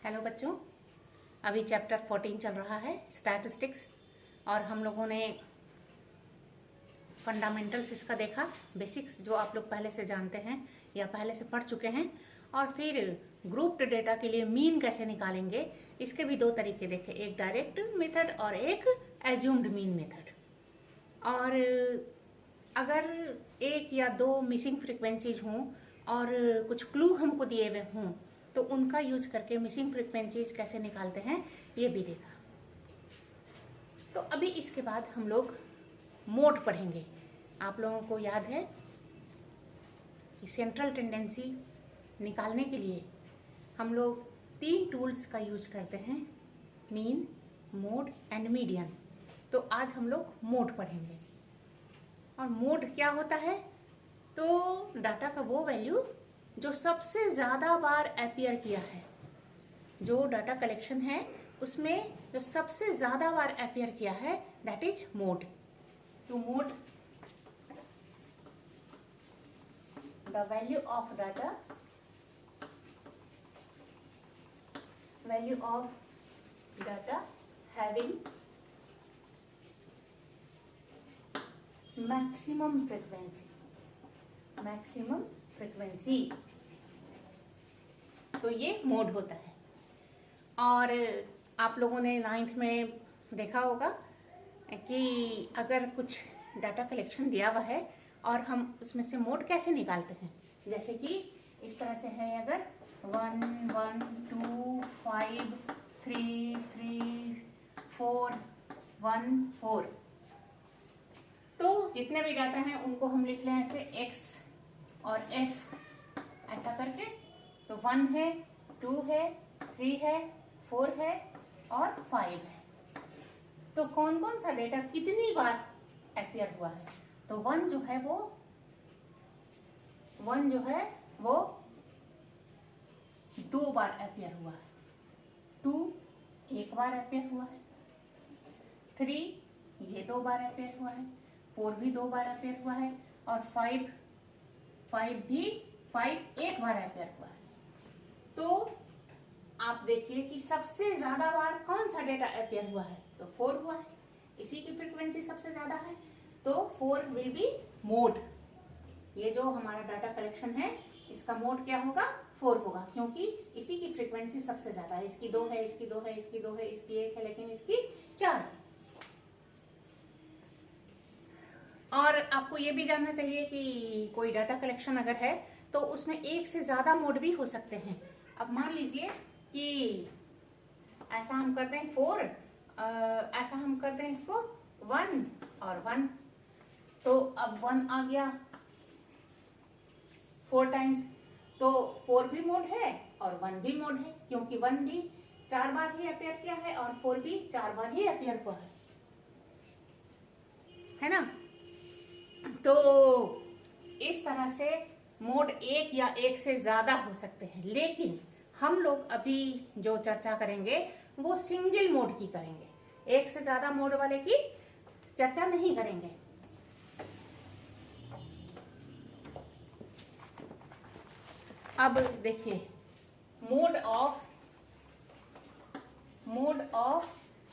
Hello बच्चों, अभी chapter 14 चल रहा है स्टैटिस्टिक्स और हम लोगों ने फंडामेंटल्स इसका देखा, बेसिक्स जो आप लोग पहले से जानते हैं या पहले से पढ़ चुके हैं। और फिर ग्रुप्ड डेटा के लिए मीन कैसे निकालेंगे, इसके भी दो तरीके देखे, एक डायरेक्ट मेथड और एक एज्यूम्ड मीन मेथड। और अगर एक या दो मिसिंग फ्रिक्वेंसीज हों और कुछ क्लू हमको दिए हुए हों तो उनका यूज करके मिसिंग फ्रिक्वेंसीज कैसे निकालते हैं ये भी देखा। तो अभी इसके बाद हम लोग मोड पढ़ेंगे। आप लोगों को याद है कि सेंट्रल टेंडेंसी निकालने के लिए हम लोग 3 टूल्स का यूज करते हैं, मीन, मोड एंड मीडियन। तो आज हम लोग मोड पढ़ेंगे। और मोड क्या होता है? तो डाटा का वो वैल्यू जो सबसे ज़्यादा बार अपीयर किया है, जो डाटा कलेक्शन है उसमें जो सबसे ज़्यादा बार अपीयर किया है, दैट इज मोड। तो mode the value of data, value of data having maximum frequency, maximum frequency, तो ये मोड होता है। और आप लोगों ने 9th में देखा होगा कि अगर कुछ डाटा कलेक्शन दिया हुआ है और हम उसमें से मोड कैसे निकालते हैं, जैसे कि इस तरह से है, अगर 1 1 2 5 3 3 4 1 4, तो जितने भी डाटा हैं उनको हम लिख लें ऐसे x और f ऐसा करके। तो 1 है, 2 है, 3 है, 4 है और 5 है। तो कौन कौन सा डेटा कितनी बार अपीयर हुआ है? तो 1 जो है वो 2 बार अपीयर हुआ है, 2 1 बार अपीयर हुआ है, 3 ये 2 बार अपीयर हुआ है, 4 भी 2 बार अपीयर हुआ है और 5 भी 1 बार अपीयर हुआ है। तो आप देखिए कि सबसे ज्यादा बार कौन सा डेटा अपीयर हुआ है? तो 4 हुआ है, इसी की फ्रीक्वेंसी सबसे ज्यादा है, तो 4 विल बी मोड। ये जो हमारा डाटा कलेक्शन है इसका मोड क्या होगा? 4 होगा, क्योंकि इसी की फ्रीक्वेंसी सबसे ज्यादा है। इसकी 2 है, इसकी 2 है, इसकी 2 है, इसकी 1 है, लेकिन इसकी 4 है। और आपको ये भी जानना चाहिए कि कोई डाटा कलेक्शन अगर है तो उसमें एक से ज्यादा मोड भी हो सकते हैं। अब मान लीजिए कि ऐसा हम करते हैं 4, ऐसा हम करते हैं इसको 1 और 1, तो अब 1 आ गया 4 टाइम्स, तो 4 भी मोड है और 1 भी मोड है, क्योंकि 1 भी 4 बार ही अपीयर किया है और 4 भी 4 बार ही अपीयर हुआ है ना। तो इस तरह से मोड एक या एक से ज्यादा हो सकते हैं, लेकिन हम लोग अभी जो चर्चा करेंगे वो सिंगल मोड की करेंगे, एक से ज्यादा मोड वाले की चर्चा नहीं करेंगे। अब देखिए mode of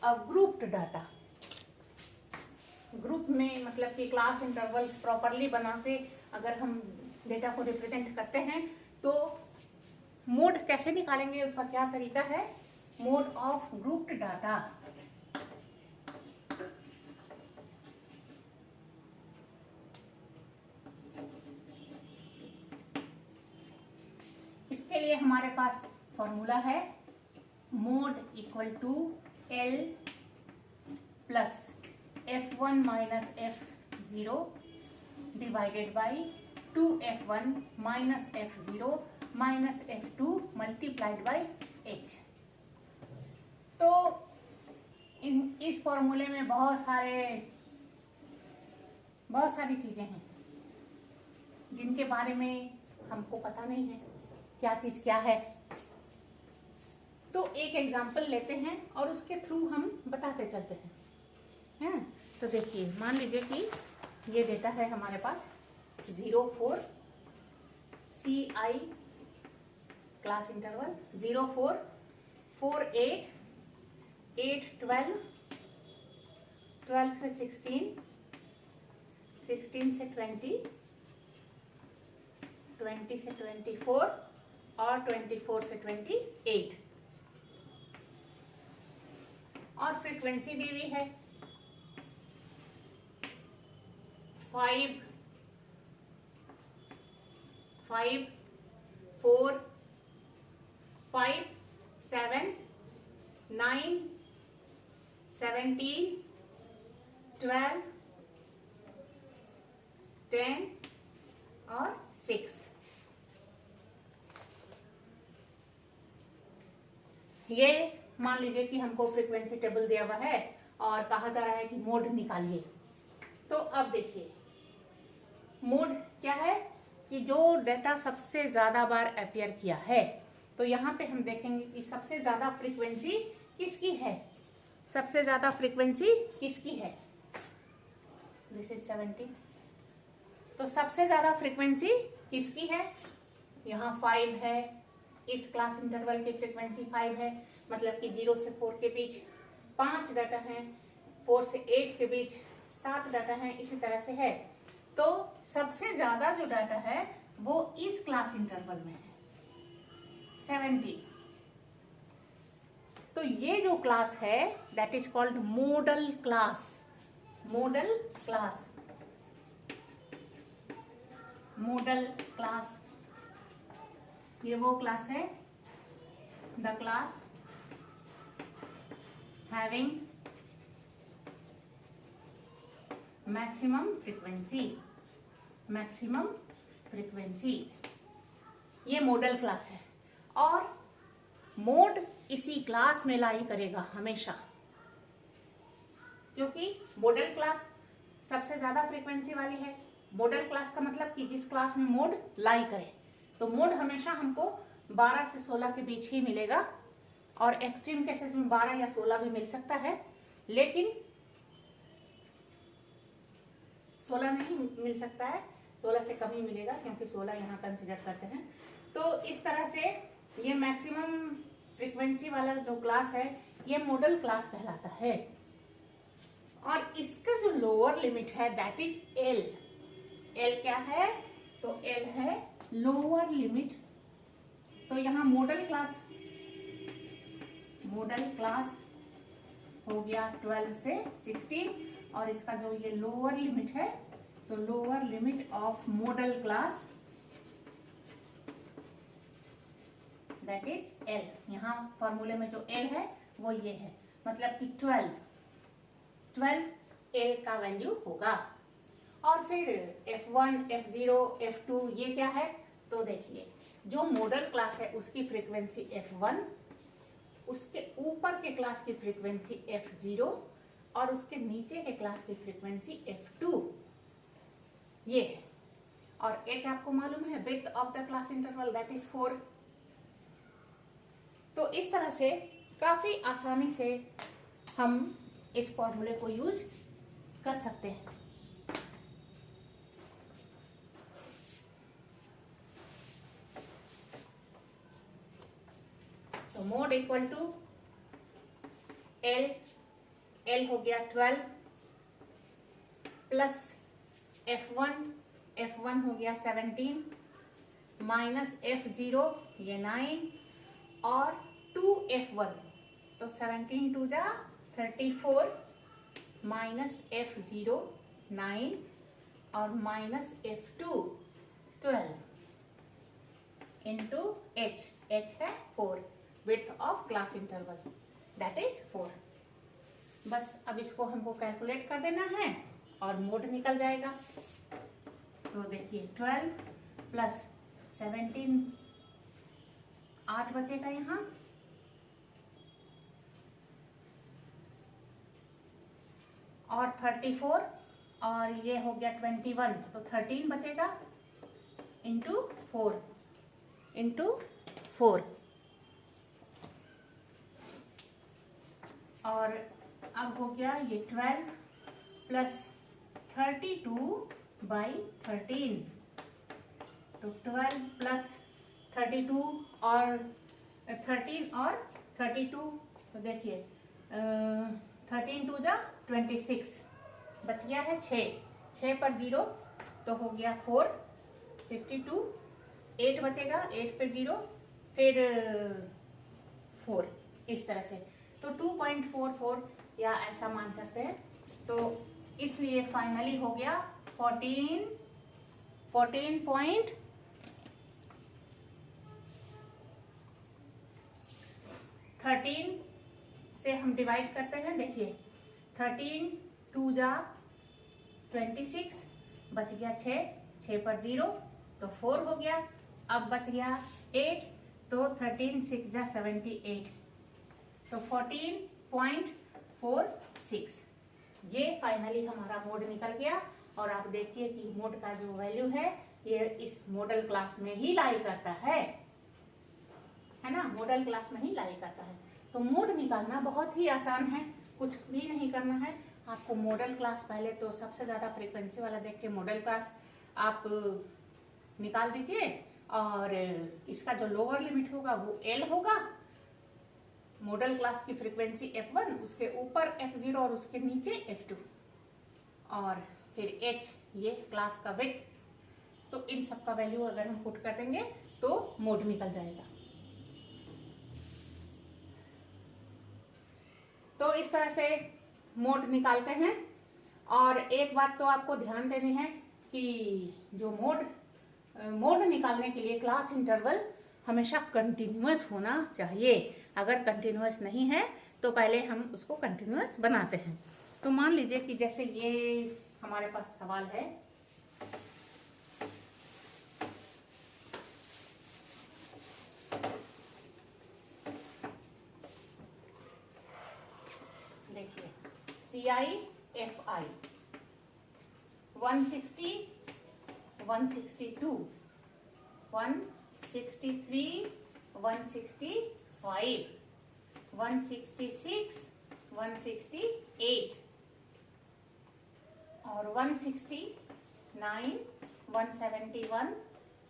a grouped data. Group में मतलब कि क्लास इंटरवल्स प्रॉपरली बना के अगर हम डेटा को रिप्रेजेंट करते हैं तो मोड कैसे निकालेंगे, उसका क्या तरीका है? Mode of grouped data. इसके लिए हमारे पास फॉर्मूला है, mode equal to L plus F1 minus F0 divided by 2F1 minus F0 minus F2 multiplied by H। तो इस फॉर्मूले में बहुत सारी चीजें हैं जिनके बारे में हमको पता नहीं है क्या चीज क्या है। तो एक एग्जाम्पल लेते हैं और उसके थ्रू हम बताते चलते हैं। तो देखिए, मान लीजिए कि ये डेटा है हमारे पास 04 CI क्लास इंटरवल 04 4 8, 8 12, 12 से 16, 16 से 20, 20 से 24 और 24 से 28। और फ्रीक्वेंसी दी हुई है 5 5 4 5 7 9 17 12 10 और 6। ये मान लीजिए कि हमको फ्रीक्वेंसी टेबल दिया हुआ है और कहा जा रहा है कि मोड निकालिए। तो अब देखिए मोड क्या है कि जो डेटा सबसे ज्यादा बार अपीयर किया है, तो यहाँ पे हम देखेंगे कि सबसे ज्यादा फ्रीक्वेंसी किसकी है। सबसे ज्यादा फ्रीक्वेंसी किसकी है? This is 70। तो सबसे ज्यादा फ्रीक्वेंसी किसकी है? यहाँ 5 है, इस क्लास इंटरवल की फ्रीक्वेंसी 5 है, मतलब कि 0 से 4 के बीच 5 डाटा हैं, 4 से 8 के बीच 7 डाटा हैं, इसी तरह से है। तो सबसे ज्यादा जो डाटा है वो इस क्लास इंटरवल में है 70। तो ये जो क्लास है that is called model class. Model class, model class, ये वो क्लास है the class having maximum frequency. Maximum frequency ये मॉडल क्लास है और मोड इसी क्लास में लाई करेगा हमेशा, क्योंकि मॉडल क्लास सबसे ज्यादा फ्रीक्वेंसी वाली है। मॉडल क्लास का मतलब कि जिस क्लास में मोड लाई करे, तो मोड हमेशा हमको 12 से 16 के बीच ही मिलेगा और एक्सट्रीम केसेस में 12 या 16 भी मिल सकता है, लेकिन 16 नहीं मिल सकता है, 16 से कम ही मिलेगा क्योंकि 16 यहाँ कंसिडर करते हैं। तो इस तरह से ये मैक्सिमम फ्रीक्वेंसी वाला जो क्लास है ये मॉडल क्लास कहलाता है। और इसका जो लोअर लिमिट है दैट इज एल। एल क्या है? तो एल है लोअर लिमिट। तो यहाँ मॉडल क्लास हो गया 12 से 16 और इसका जो ये लोअर लिमिट है, तो lower limit of model class that is L. यहाँ फॉर्मूले में जो एल है वो ये है, मतलब कि 12 एल का वैल्यू होगा। और फिर F1, F0, F2 ये क्या है? तो देखिए जो मॉडल क्लास है उसकी फ्रीक्वेंसी F1, उसके ऊपर के क्लास की फ्रीक्वेंसी F0 और उसके नीचे के क्लास की फ्रीक्वेंसी F2 ये है। और H आपको मालूम है width of the class interval that is 4। तो इस तरह से काफी आसानी से हम इस फॉर्मूले को यूज कर सकते हैं। तो मोड इक्वल टू एल हो गया 12 प्लस F1 हो गया 17 माइनस F0 ये 9 और 2F1, तो 17 2 जा 34 माइनस F0 9 और माइनस F2 12 इंटू H है 4, width of class interval that is 4। बस अब इसको हमको कैलकुलेट कर देना है और मोड निकल जाएगा। तो देखिए 12 प्लस 17 8 बचेगा यहाँ, और 34 और ये हो गया 21, तो 13 बचेगा इंटू 4 और अब हो गया ये 12 प्लस 32/13, तो 12 प्लस 32 और 13 और 32, तो देखिए 13 2 जा 26, बच गया है 6 पर 0 तो हो गया 4, 52, 8 बचेगा, 8 पे 0 फिर 4, इस तरह से। तो 2.44 या ऐसा मान सकते हैं। तो इसलिए फाइनली हो गया 14 13 से हम डिवाइड करते हैं। देखिए 13 2 जा 26, बच गया 6 पर 0 तो 4 हो गया। अब बच गया 8, तो 13 6 जा 78, तो 14.46। ये फाइनली हमारा मोड निकल गया। और आप देखिए कि मोड का जो वैल्यू है ये इस मॉडल क्लास में ही लाई करता है ना, मॉडल क्लास में ही लाई करता है। तो मोड निकालना बहुत ही आसान है, कुछ भी नहीं करना है आपको। मॉडल क्लास पहले तो सबसे ज्यादा फ्रीक्वेंसी वाला देख के मॉडल क्लास आप निकाल दीजिए, और इसका जो लोअर लिमिट होगा वो L होगा। मॉडल क्लास की फ्रीक्वेंसी F1, उसके ऊपर F0 और उसके नीचे F2, और फिर H ये क्लास का विड्थ। तो इन सब का वैल्यू अगर हम पुट कर देंगे तो मोड निकल जाएगा। तो इस तरह से मोड निकालते हैं। और एक बात तो आपको ध्यान देनी है कि जो मोड निकालने के लिए क्लास इंटरवल हमेशा कंटिन्यूअस होना चाहिए। अगर कंटिन्यूअस नहीं है तो पहले हम उसको कंटिन्यूअस बनाते हैं। तो मान लीजिए कि जैसे ये हमारे पास सवाल है, देखिए CIFI 160, 162, 163, 165, 166, 168 और 169, 171,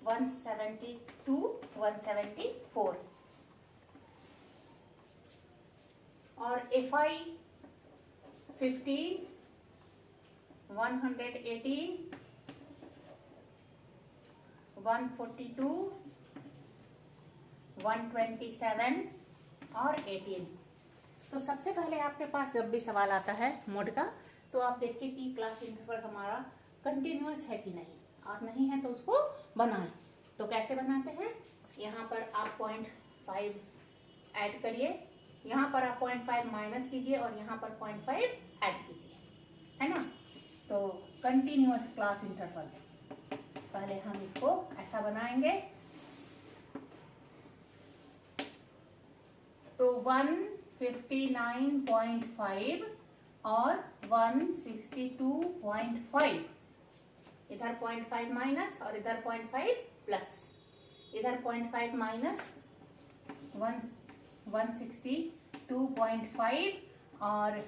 172, 174 और FI 15, 118, 142, 127 और 18। तो सबसे पहले आपके पास जब भी सवाल आता है मोड का, तो आप देखिए कि क्लास इंटरवल हमारा कंटिन्यूअस है कि नहीं, और नहीं है तो उसको बनाएं। तो कैसे बनाते हैं, यहाँ पर आप 0.5 ऐड करिए, यहाँ पर आप 0.5 माइनस कीजिए और यहाँ पर 0.5 ऐड कीजिए, है ना। तो कंटिन्यूअस क्लास इंटरवल पहले हम इसको ऐसा बनाएंगे। तो 159.5 और 162.5, इधर 0.5 माइनस और इधर 0.5 प्लस, इधर 0.5 माइनस 162.5 और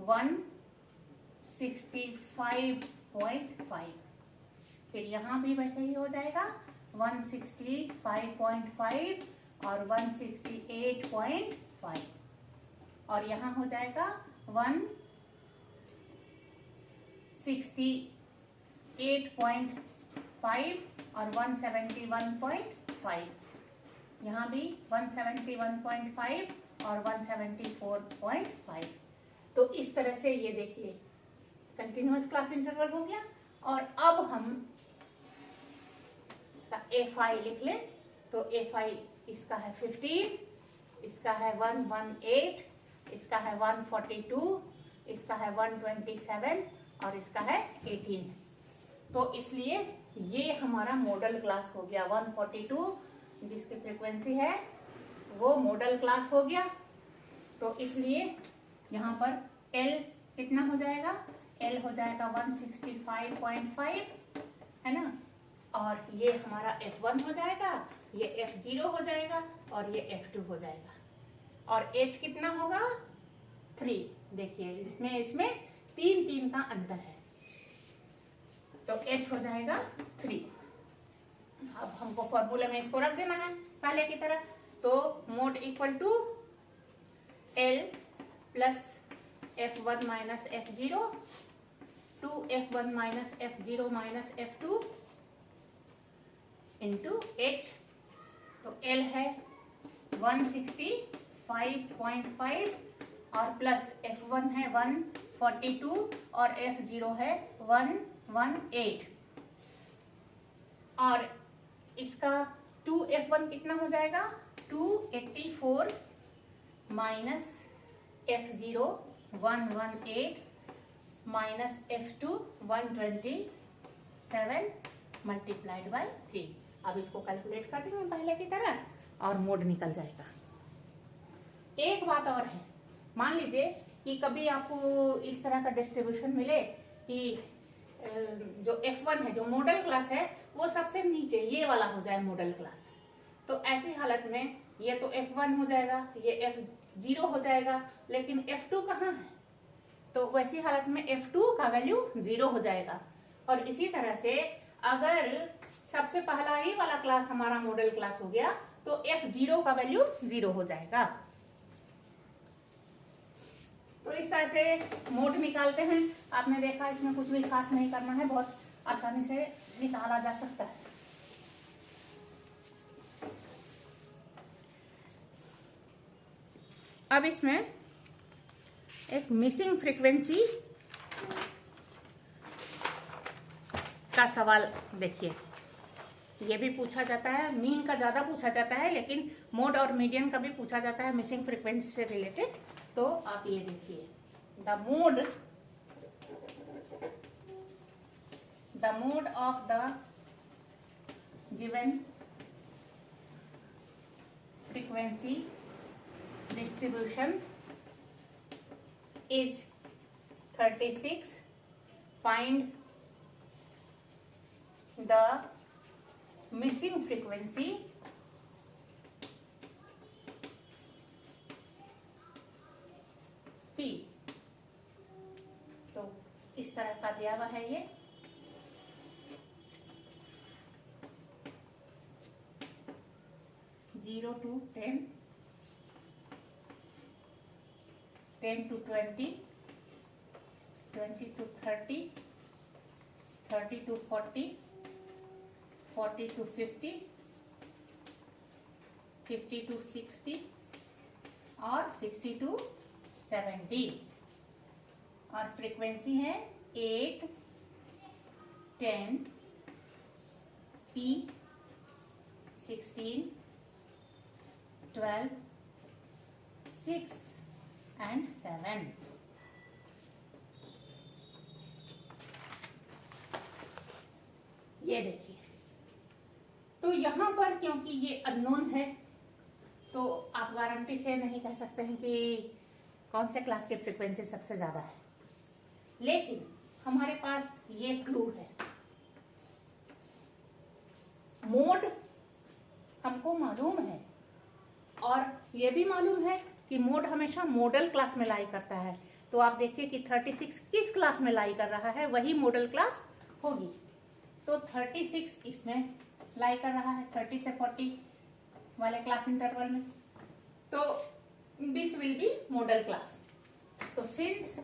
165.5, फिर यहाँ भी वैसे ही हो जाएगा 165.5 और 168.5, और यहाँ हो जाएगा 168.5 और 171.5, यहाँ भी 171.5 और 174.5। तो इस तरह से ये देखिए कंटिन्यूअस क्लास इंटरवल हो गया। और अब हम इसका FI लिख लें। तो FI इसका है 15, इसका है 118, इसका है 142, इसका है 127 और इसका है 18। तो इसलिए ये हमारा मॉडल क्लास हो गया। 142 जिसकी फ्रीक्वेंसी है वो मॉडल क्लास हो गया। तो इसलिए यहाँ पर L कितना हो जाएगा, L हो जाएगा 165.5, है ना। और ये हमारा F1 हो जाएगा, ये F0 हो जाएगा और ये F2 हो जाएगा। और H कितना होगा 3। देखिए इसमें 3 का अंतर है, तो H हो जाएगा 3। अब हमको फॉर्मूला में इसको रख देना है पहले की तरह। तो mode equal to L plus F1 minus F0 2F1 minus F0 minus F2 into H। तो L है 165.5 और प्लस F1 है 142 और F0 है 118 और इसका 2F1 कितना हो जाएगा 284 minus F0 118 minus F2 127 multiplied by 3। अब इसको कैलकुलेट कर देंगे पहले की तरह और मोड निकल जाएगा। एक बात और है, मान लीजिए कि कभी आपको इस तरह का डिस्ट्रीब्यूशन मिले कि जो F1 है जो मॉडल क्लास है वो सबसे नीचे ये वाला हो जाए मॉडल क्लास, तो ऐसी हालत में ये तो F1 हो जाएगा, ये F0 हो जाएगा, लेकिन F2 कहाँ है, तो वैसी हालत में F2 का वैल्यू 0 हो जाएगा। और इसी तरह से अगर सबसे पहला ही वाला क्लास हमारा मॉडल क्लास हो गया तो F0 का वैल्यू 0 हो जाएगा। तो इस तरह से मोड निकालते हैं। आपने देखा इसमें कुछ भी खास नहीं करना है, बहुत आसानी से निकाला जा सकता है। अब इसमें एक मिसिंग फ्रीक्वेंसी का सवाल देखिए, ये भी पूछा जाता है, मीन का ज़्यादा पूछा जाता है लेकिन मोड और मीडियन का भी पूछा जाता है मिसिंग फ्रीक्वेंसी से रिलेटेड। तो आप ये देखिए, the mode of the given frequency distribution is 36. Find the missing frequency P। तो इस तरह का दिया हुआ है ये। Zero to 10, 10 to 20, 20 to 30, 30 to 40, 40 to 50, 50 to 60 और 60 to 70। और फ्रीक्वेंसी है 8, 10, P, 16, 12, 6 and 7। ये देखिए, तो यहाँ पर क्योंकि ये अननोन है तो आप गारंटी से नहीं कह सकते हैं कि कौन से क्लास की फ्रीक्वेंसी सबसे ज्यादा है, लेकिन हमारे पास ये क्लू है। मोड हमको मालूम है और ये भी मालूम है कि मोड हमेशा मॉडल क्लास में लाई करता है। तो आप देखिए कि 36 किस क्लास में लाई कर रहा है, वही मॉडल क्लास होगी। तो 36 इसमें लाई कर रहा है, 30 से 40 वाले क्लास इंटरवल में, तो this will be modal class. तो since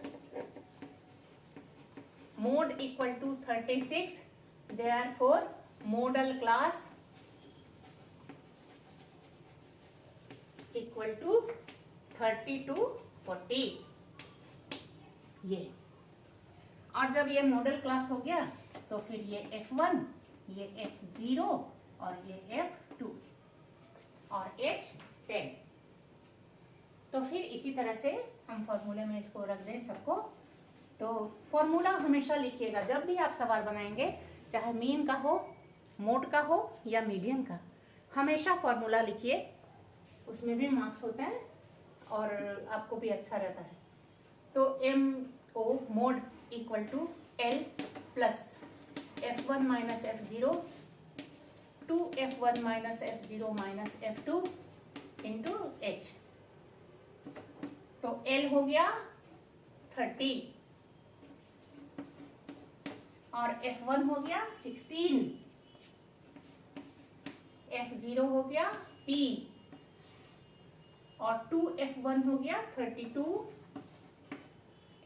mode equal to 36, therefore modal class equal to 30 to 40। ये और जब ये मॉडल क्लास हो गया तो फिर ये F1, ये F0 और ये F2 और H10। तो फिर इसी तरह से हम फॉर्मूले में इसको रख दें सबको। तो फॉर्मूला हमेशा लिखिएगा जब भी आप सवाल बनाएंगे, चाहे मीन का हो, मोड का हो या मीडियन का, हमेशा फॉर्मूला लिखिए, उसमें भी मार्क्स होते हैं और आपको भी अच्छा रहता है। तो MO mode equal to L plus F1 minus F0 2F1 minus F0 minus F2 into H। तो L हो गया 30 और F1 हो गया 16, F0 हो गया P और 2f1 हो गया 32,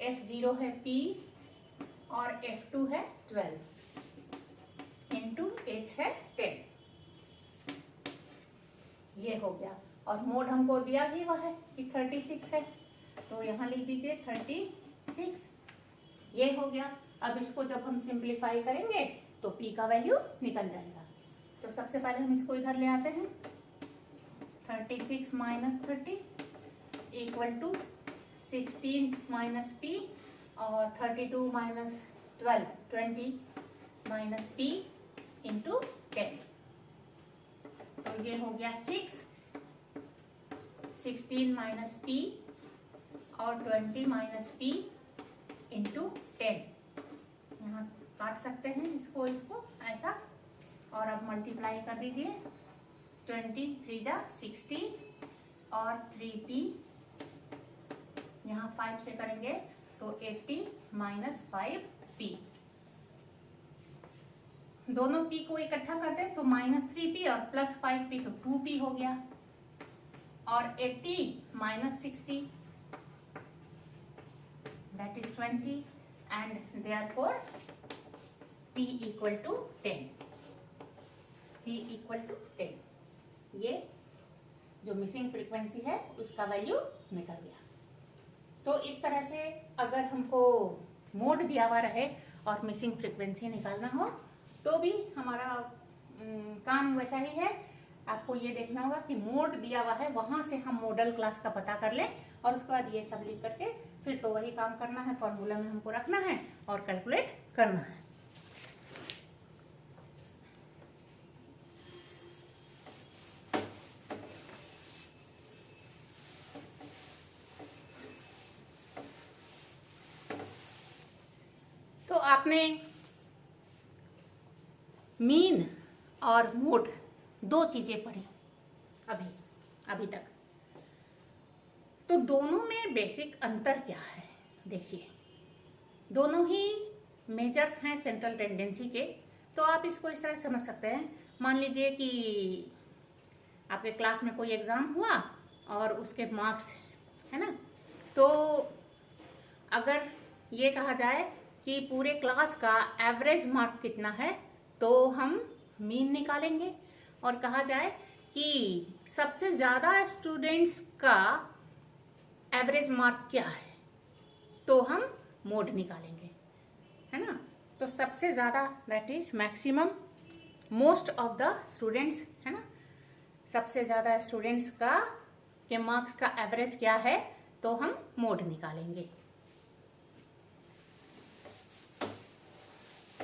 f0 है p और f2 है 12 इंटू h है 10। ये हो गया। और मोड हमको दिया ही वह है कि 36 है, तो यहाँ लिख दीजिए 36। ये हो गया। अब इसको जब हम सिंप्लीफाई करेंगे तो p का वैल्यू निकल जाएगा। तो सबसे पहले हम इसको इधर ले आते हैं। 36 minus 30 equal to 16 minus p और 32 माइनस 12 20 माइनस p इंटू 10। तो ये हो गया 6, 16 माइनस p और 20 माइनस p इंटू 10। यहाँ काट सकते हैं इसको ऐसा, और अब मल्टीप्लाई कर दीजिए। 20 3 जा 60 और 3p, यहाँ 5 से करेंगे तो 80 माइनस 5p। दोनों p को इकट्ठा कर दें तो माइनस 3p और प्लस 5p तो 2p हो गया। और 80 minus 60 that is 20 and therefore p equal to 10। p equal to 10। ये जो मिसिंग फ्रीक्वेंसी है उसका वैल्यू निकल गया। तो इस तरह से अगर हमको मोड दिया हुआ रहे और मिसिंग फ्रीक्वेंसी निकालना हो तो भी हमारा काम वैसा ही है। आपको ये देखना होगा कि मोड दिया हुआ है, वहां से हम मॉडल क्लास का पता कर लें और उसके बाद ये सब लिख करके फिर तो वही काम करना है, फॉर्मूला में हमको रखना है और कैलकुलेट करना है। तो आपने मीन और मोड दो चीजें पढ़ी अभी तक। तो दोनों में बेसिक अंतर क्या है? देखिए, दोनों ही मेजर्स हैं सेंट्रल टेंडेंसी के। तो आप इसको इस तरह समझ सकते हैं। मान लीजिए कि आपके क्लास में कोई एग्जाम हुआ और उसके मार्क्स है ना, तो अगर ये कहा जाए कि पूरे क्लास का एवरेज मार्क कितना है तो हम मीन निकालेंगे, और कहा जाए कि सबसे ज्यादा स्टूडेंट्स का एवरेज मार्क क्या है तो हम मोड निकालेंगे, है ना। तो सबसे ज्यादा that is maximum, most of the students, है ना। सबसे ज्यादा स्टूडेंट्स का के मार्क्स का एवरेज क्या है तो हम मोड निकालेंगे।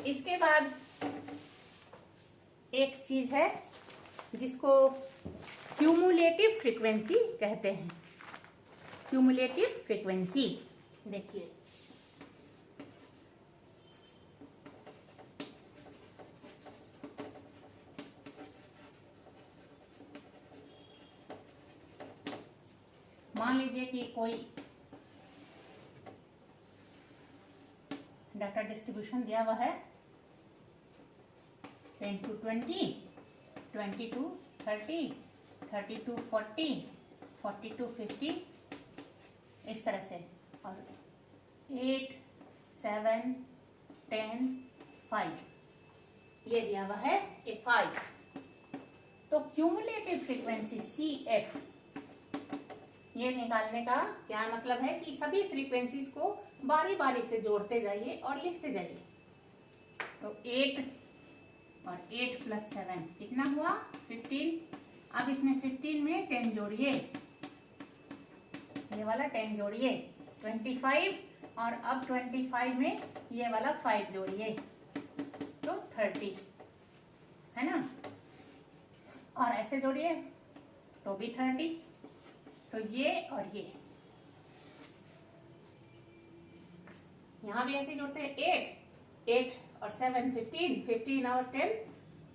इसके बाद एक चीज है जिसको क्यूमुलेटिव फ्रीक्वेंसी कहते हैं। क्यूमुलेटिव फ्रीक्वेंसी देखिए, मान लीजिए कि कोई डाटा डिस्ट्रीब्यूशन दिया हुआ है 10 to 20, 20 to 30, 30 to 40, 40 to 50, इस तरह से, और 8, 7, 10, 5 ये दिया हुआ है ए 5। तो क्यूमुलेटिव फ्रीक्वेंसी CF ये निकालने का क्या मतलब है कि सभी फ्रीक्वेंसीज को बारी बारी से जोड़ते जाइए और लिखते जाइए। तो 8 और 8 प्लस 7 कितना हुआ 15। अब इसमें 15 में 10 जोड़िए, ये वाला 10 जोड़िए 25, और अब 25 में ये वाला 5 जोड़िए तो 30, है ना। और ऐसे जोड़िए तो भी 30। तो ये और ये यहाँ भी ऐसे जोड़ते हैं 8 और 7 15, 15 और 10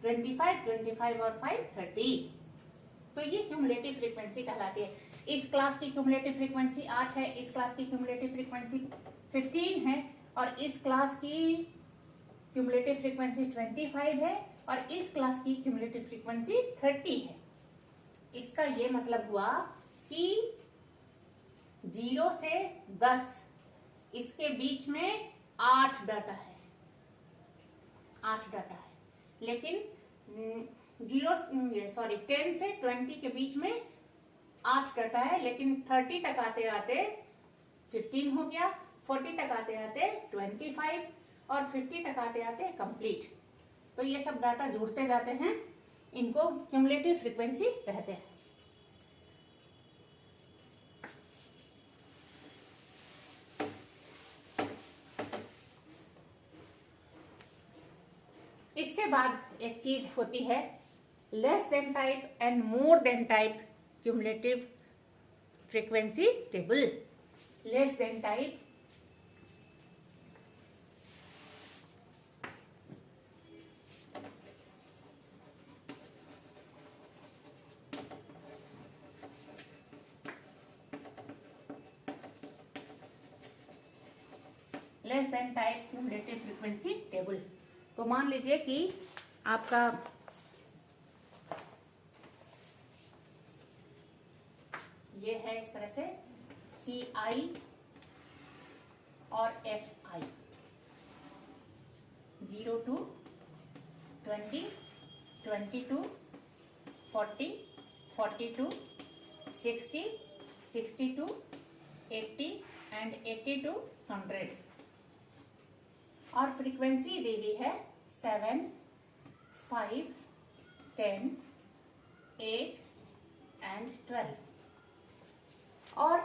25, 25 और 5 30। तो ये क्यूमुलेटिव फ्रीक्वेंसी कहलाती है। इस क्लास की क्यूमुलेटिव फ्रीक्वेंसी 8 है, इस क्लास की क्यूमुलेटिव फ्रीक्वेंसी 15 है, और इस क्लास की क्यूमुलेटिव फ्रीक्वेंसी 25 है, और इस क्लास की क्यूमुलेटिव फ्रीक्वेंसी 30 है। इसका ये मतलब हुआ कि 0 से 10 इसके बीच में 8 डाटा है, 8 डाटा है। लेकिन 10 से 20 के बीच में 8 डाटा है, लेकिन 30 तक आते आते 15 हो गया, 40 तक आते आते 25 और 50 तक आते आते कंप्लीट। तो ये सब डाटा जुड़ते जाते हैं, इनको क्यूमुलेटिव फ्रीक्वेंसी कहते हैं। इसके बाद एक चीज होती है less than type and more than type cumulative frequency table. Less than type less than type cumulative frequency table. तो मान लीजिए कि आपका ये है इस तरह से CI और FI 0 to 20, 20 to 40, 40 to 60, 60 to 80 and 80 to 100। और फ्रीक्वेंसी दी हुई है 7, 5, 10, 8 एंड 12। और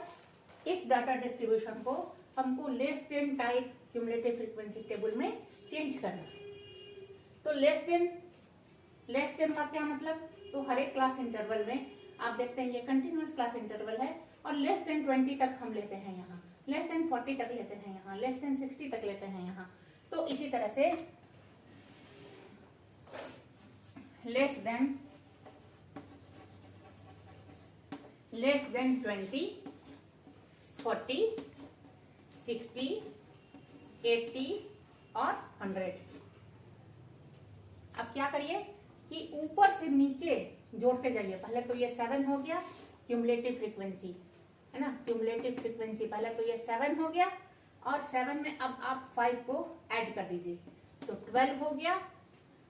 इस डाटा डिस्ट्रीब्यूशन को हमको less than type cumulative frequency table में चेंज करना। तो लेस देन का क्या मतलब, तो हर एक क्लास इंटरवल में आप देखते हैं ये कंटिन्यूअस क्लास इंटरवल है, और लेस देन 20 तक हम लेते हैं यहाँ, लेस देन 40 तक लेते हैं यहाँ, लेस देन 60 तक लेते हैं यहाँ। तो इसी तरह से लेस देन 20, 40, 60, 80 और 100। अब क्या करिए कि ऊपर से नीचे जोड़ते जाइए। पहले तो ये 7 हो गया क्यूमुलेटिव फ्रीक्वेंसी, है ना, क्यूमुलेटिव फ्रीक्वेंसी। पहले तो ये 7 हो गया, और 7 में अब आप 5 को ऐड कर दीजिए तो 12 हो गया,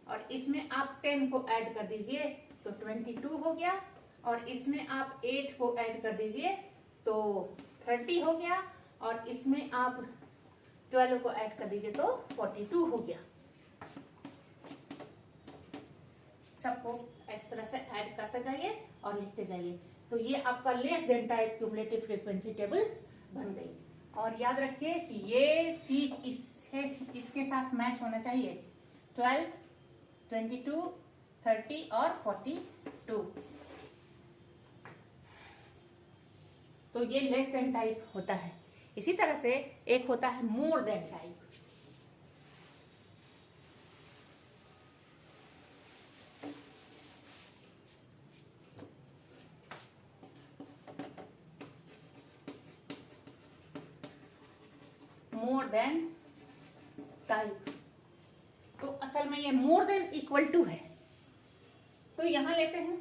और इसमें आप 10 को ऐड कर दीजिए तो 22 हो गया, और इसमें आप 8 को ऐड कर दीजिए तो 30 हो गया, और इसमें आप 12 को ऐड कर दीजिए तो 42 हो गया। सबको इस तरह से ऐड करते जाइए और लिखते जाइए। तो ये आपका less than type cumulative frequency table बन गई। और याद रखिए कि ये चीज इसके साथ मैच होना चाहिए, 12, 22, 30 और 42। तो ये लेस देन टाइप होता है। इसी तरह से एक होता है more than type. More than type, तो असल में ये मोर देन इक्वल टू है, तो यहां लेते हैं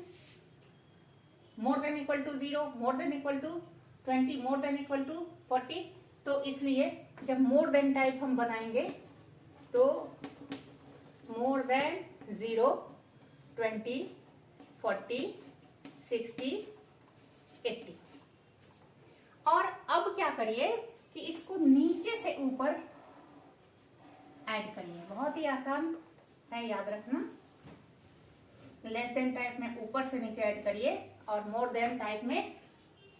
more than equal to 0, more than equal to 20, more than equal to 40। तो इसलिए जब मोर देन टाइप हम बनाएंगे तो मोर देन 0, 20, 40, 60, 80। और अब क्या करिए कि इसको नीचे से ऊपर ऐड करिए। बहुत ही आसान है, याद रखना। लेस देन टाइप में ऊपर से नीचे ऐड करिए, और मोर देन टाइप में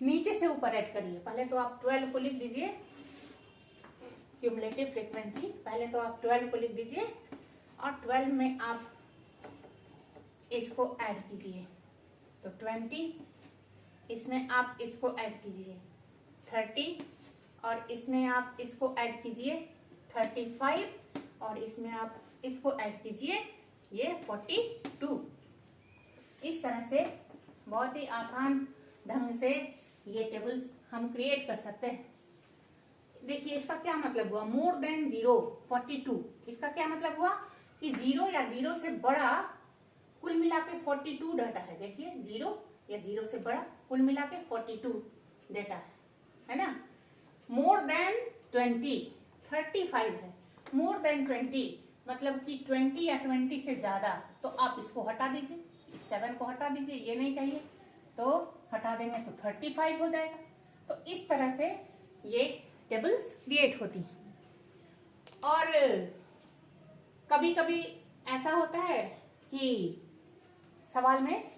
नीचे से ऊपर ऐड करिए। पहले तो आप 12 को लिख दीजिए क्यूमुलेटिव फ्रीक्वेंसी, पहले तो आप 12 को लिख दीजिए, और 12 में आप इसको ऐड कीजिए तो 20, इसमें आप इसको ऐड कीजिए 30, और इसमें आप इसको ऐड कीजिए 35, और इसमें आप इसको ऐड कीजिए ये 42। इस तरह से बहुत ही आसान ढंग से ये टेबल्स हम क्रिएट कर सकते हैं। देखिए इसका क्या मतलब हुआ, मोर देन 0, 42। इसका क्या मतलब हुआ कि 0 या 0 से बड़ा कुल मिला के 42 डाटा है। देखिए 0 या 0 से बड़ा कुल मिला के 42 डेटा है ना। मोर देन 20 35 है, मोर देन 20 मतलब कि 20 या 20 से ज़्यादा, तो आप इसको हटा दीजिए, इस 7 को हटा दीजिए, ये नहीं चाहिए तो हटा देंगे तो 35 हो जाएगा। तो इस तरह से ये टेबल्स क्रिएट होती हैं। और कभी कभी ऐसा होता है कि सवाल में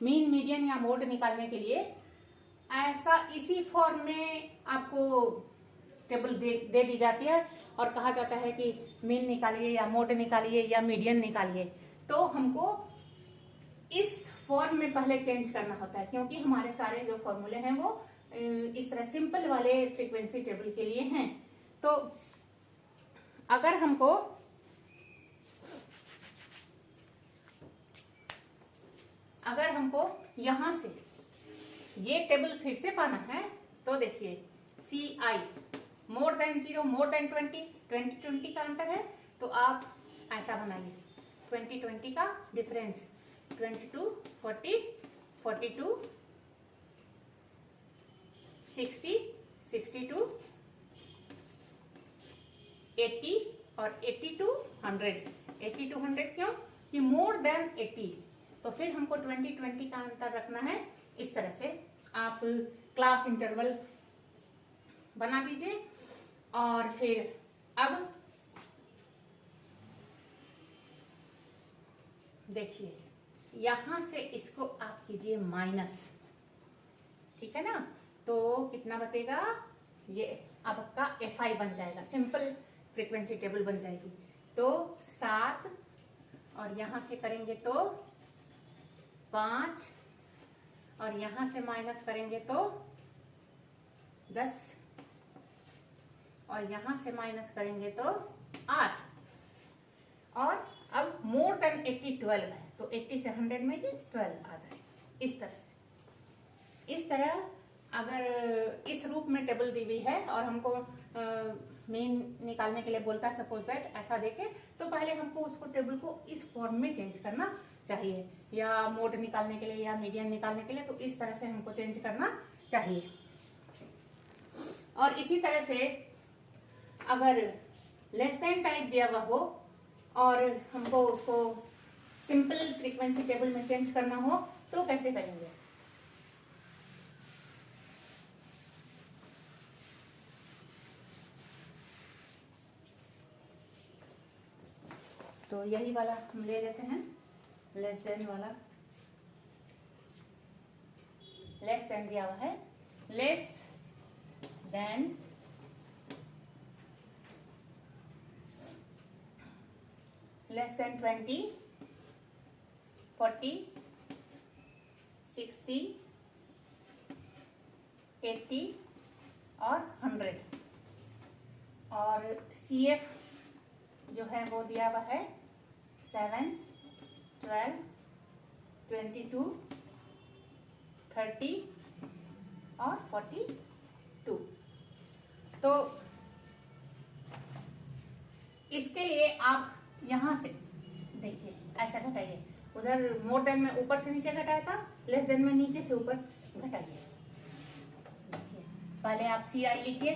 मीन, मीडियन या मोड निकालने के लिए ऐसा इसी फॉर्म में आपको टेबल दे दी जाती है और कहा जाता है कि मीन निकालिए या मोड निकालिए या मीडियन निकालिए। तो हमको इस फॉर्म में पहले चेंज करना होता है, क्योंकि हमारे सारे जो फॉर्मूले हैं वो इस तरह सिंपल वाले फ्रीक्वेंसी टेबल के लिए हैं। तो अगर हमको यहां से ये टेबल फिर से पाना है तो देखिए CI more than 0, more then 20 का अंतर है, तो आप ऐसा बनाइए 20 का डिफरेंस 22 40 42 60 62 80 और 80 to 100। 80 to 100 क्यों कि मोर देन 80, तो फिर हमको 20 का अंतर रखना है। इस तरह से आप क्लास इंटरवल बना दीजिए। और फिर अब देखिए यहां से इसको आप कीजिए माइनस, ठीक है ना। तो कितना बचेगा, ये आपका FI बन जाएगा, सिंपल फ्रीक्वेंसी टेबल बन जाएगी। तो 7 और यहां से करेंगे तो 5 और यहां से माइनस करेंगे तो 10 और यहां से माइनस करेंगे तो 8। और अब मोर देन 80 12 है, तो 80 से 100 में ये 12 आ जाए। इस तरह से, इस तरह अगर इस रूप में टेबल दी हुई है और हमको मीन निकालने के लिए बोलता है, सपोज दैट ऐसा देखे, तो पहले हमको उसको टेबल को इस फॉर्म में चेंज करना चाहिए, या मोड निकालने के लिए या मीडियन निकालने के लिए, तो इस तरह से हमको चेंज करना चाहिए। और इसी तरह से अगर लेस देन टाइप दिया हुआ हो और हमको उसको सिंपल फ्रीक्वेंसी टेबल में चेंज करना हो तो कैसे करेंगे। तो यही वाला हम ले लेते हैं, लेस देन वाला। लेस देन दिया हुआ है, लेस देन लेस देन 20 40 60 80 और 100। और CF जो है वो दिया हुआ है 7 12 22 30 और 42। तो इसके लिए आप यहां से देखिए ऐसा घटाइए, उधर मोर देन में ऊपर से नीचे घटाया था, लेस देन में नीचे से ऊपर घटाइए। पहले आप CI लिखिए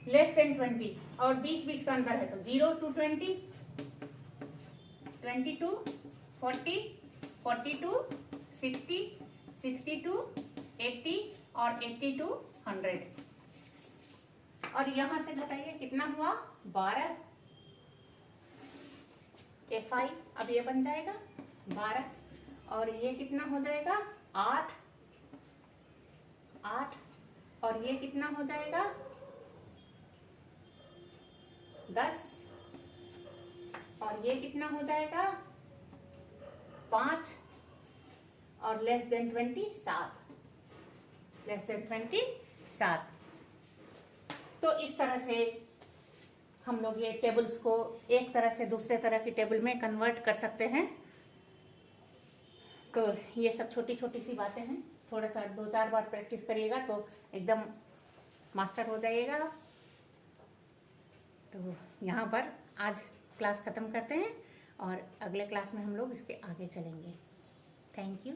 लेस देन 20 और 20 का अंदर है, तो 0 to 20 22 40 42 60 62 80 और 80 to 100। और यहां से घटाइए, कितना हुआ 12। FI अब ये बन जाएगा 12 और ये कितना हो जाएगा 8 और ये कितना हो जाएगा 10 और ये कितना हो जाएगा 5 और लेस देन 20 7, लेस देन 20 7। तो इस तरह से हम लोग ये टेबल्स को एक तरह से दूसरे तरह की टेबल में कन्वर्ट कर सकते हैं। तो ये सब छोटी छोटी सी बातें हैं, थोड़ा सा 2-4 बार प्रैक्टिस करिएगा तो एकदम मास्टर हो जाइएगा। तो यहाँ पर आज क्लास ख़त्म करते हैं और अगले क्लास में हम लोग इसके आगे चलेंगे। Thank you.